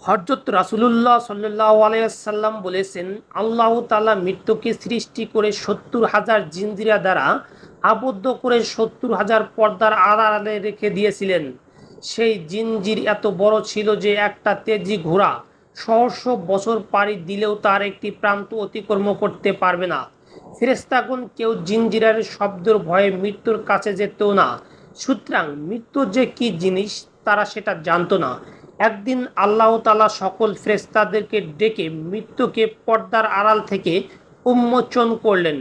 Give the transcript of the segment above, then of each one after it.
হযরত রাসূলুল্লাহ সাল্লাল্লাহু আলাইহি ওয়াসাল্লাম বলেছেন, আল্লাহ তাআলা মৃত্যুকে সৃষ্টি করে ৭০,০০০ জিনজিরা দ্বারা আবদ্ধ করে ৭০,০০০ পর্দার আড়ালে রেখে দিয়েছিলেন। সেই জিনজির এত বড় ছিল যে একটা তেজি ঘোড়া সহস্র বছর পাড়ি দিলেও তার একটি প্রান্ত অতিক্রম করতে পারবে না। ফেরেশতাগণ কেউ জিনজিরার শব্দের ভয়ে মৃত্যুর কাছে যেত না। সুতরাং মৃত্যু যে কি জিনিস তারা সেটা জানত না। একদিন আল্লাহ তাআলা সকল ফেরেশতাদেরকে ডেকে মৃত্যুকে পর্দার আড়াল থেকে উন্মোচন করলেন।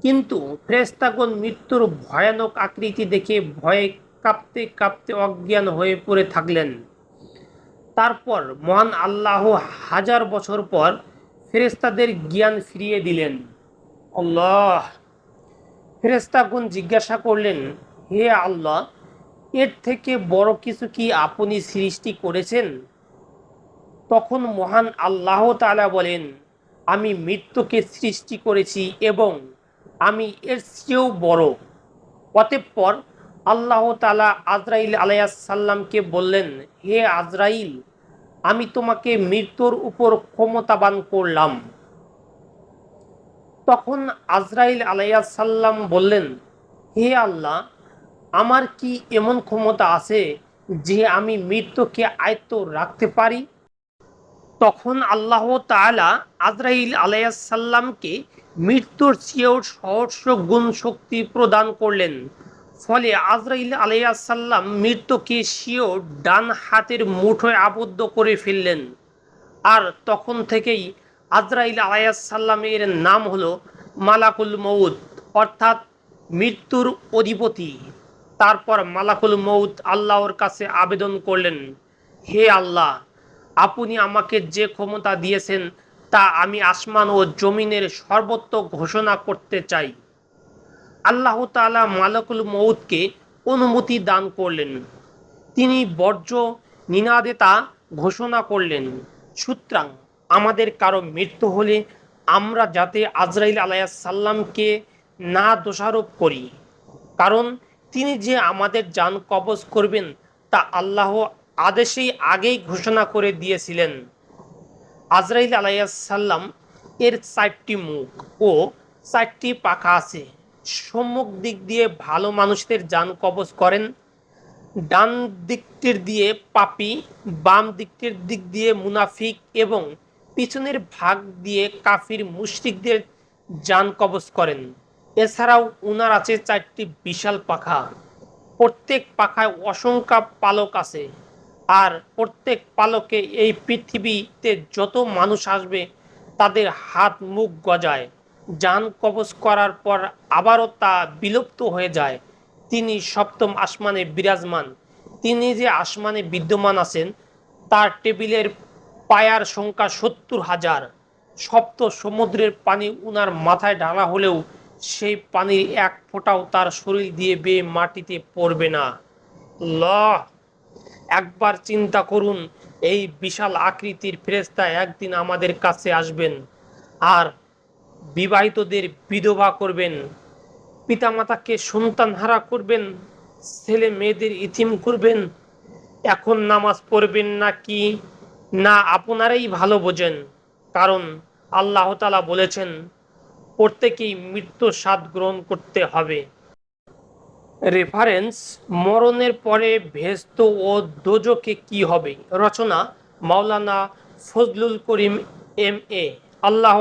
কিন্তু ফেরেশতাগণ মৃত্যুর ভয়ানক আকৃতি দেখে ভয়ে কাঁপতে কাঁপতে অজ্ঞান হয়ে পড়ে থাকলেন। তারপর মহান আল্লাহ হাজার বছর পর ফেরেশতাদের জ্ঞান ফিরিয়ে দিলেন। আল্লাহ! ফেরেশতাগণ জিজ্ঞাসা করলেন, হে আল্লাহ, এর থেকে বড় কিছু কি আপনি সৃষ্টি করেছেন? তখন মহান আল্লাহ তাআলা বলেন, আমি মৃত্যুকে সৃষ্টি করেছি এবং আমি এর চেয়েও বড়। অতঃপর আল্লাহ তাআলা আজরাইল আলাইহিস সালামকে বললেন, হে আজরাইল, আমি তোমাকে মৃত্যুর উপর ক্ষমতাবান করলাম। তখন আজরাইল আলাইহিস সালাম বললেন, হে আল্লাহ, আমার কি এমন ক্ষমতা আছে যে আমি মৃত্যুকে আয়ত্ত রাখতে পারি? তখন আল্লাহ তাআলা আজরাইল আলাইহিস সালামকে মৃত্যুর চেয়েও সহস্র গুণ শক্তি প্রদান করলেন। ফলে আজরাইল আলাইহিস সালাম মৃত্যুকে স্বীয় ডান হাতের মুঠোয় আবদ্ধ করে ফেললেন। আর তখন থেকেই আজরাইল আলাইহিস সালামের নাম হলো মালাকুল মউত, অর্থাৎ মৃত্যুর অধিপতি। তারপর মালাকুল মউত আল্লাহর কাছে আবেদন করলেন, হে আল্লাহ, আপনি আমাকে যে ক্ষমতা দিয়েছেন তা আমি আসমান ও জমিনের সর্বত্র ঘোষণা করতে চাই। আল্লাহ তাআলা মালাকুল মউতকে অনুমতি দান করলেন। তিনি বজ্র নিনাদে তা ঘোষণা করলেন। সুতরাং আমাদের কারো মৃত্যু হলে আমরা যাতে আজরাইল আলাইহিস সালামকে না দোষারোপ করি, কারণ তিনি যে আমাদের জান কবজ করবেন তা আল্লাহ আদেশেই আগেই ঘোষণা করে দিয়েছিলেন। আজরাইল আলাইহিস সালাম এর ৪টি মুখ ও ৪টি পাখা আছে। সম্মুখ দিক দিয়ে ভালো মানুষদের জান কবজ করেন, ডান দিকটির দিয়ে পাপী, বাম দিকটির দিক দিয়ে মুনাফিক এবং পিছনের ভাগ দিয়ে কাফির মুশরিকদের জান কবজ করেন। এছাড়াও উনার আছে ৪টি বিশাল পাখা। প্রত্যেক পাখায় অসংখ্য পালক আছে। আর প্রত্যেক পালকে এই পৃথিবীতে যত মানুষ আসবে তাদের হাত মুখ গজায়। জান কবজ করার পর আবারও তা বিলুপ্ত হয়ে যায়। তিনি সপ্তম আসমানে বিরাজমান। তিনি যে আসমানে বিদ্যমান আছেন তার টেবিলের পায়ার সংখ্যা ৭০,০০০। সপ্ত সমুদ্রের পানি উনার মাথায় ঢালা হলেও সেই পানির এক ফোঁটাও তার শরীর দিয়ে বেয়ে মাটিতে পড়বে না। আল্লাহ! একবার চিন্তা করুন, এই বিশাল আকৃতির ফেরেশতা একদিন আমাদের কাছে আসবেন আর বিবাহিতদের বিধবা করবেন, পিতামাতাকে সন্তানহারা করবেন, ছেলে মেয়েদের ইতিম করবেন। এখন নামাজ পড়বেন নাকি না আপনারাই ভালো বোঝেন, কারণ আল্লাহ তাআলা বলেছেন প্রত্যেকেই মৃত্যুর স্বাদ গ্রহণ করতে হবে। রেফারেন্স: মরণের পরে ভেস্ত ও দোজখে কি হবে? রচনা: মাওলানা Fazlul Karim M A. Allah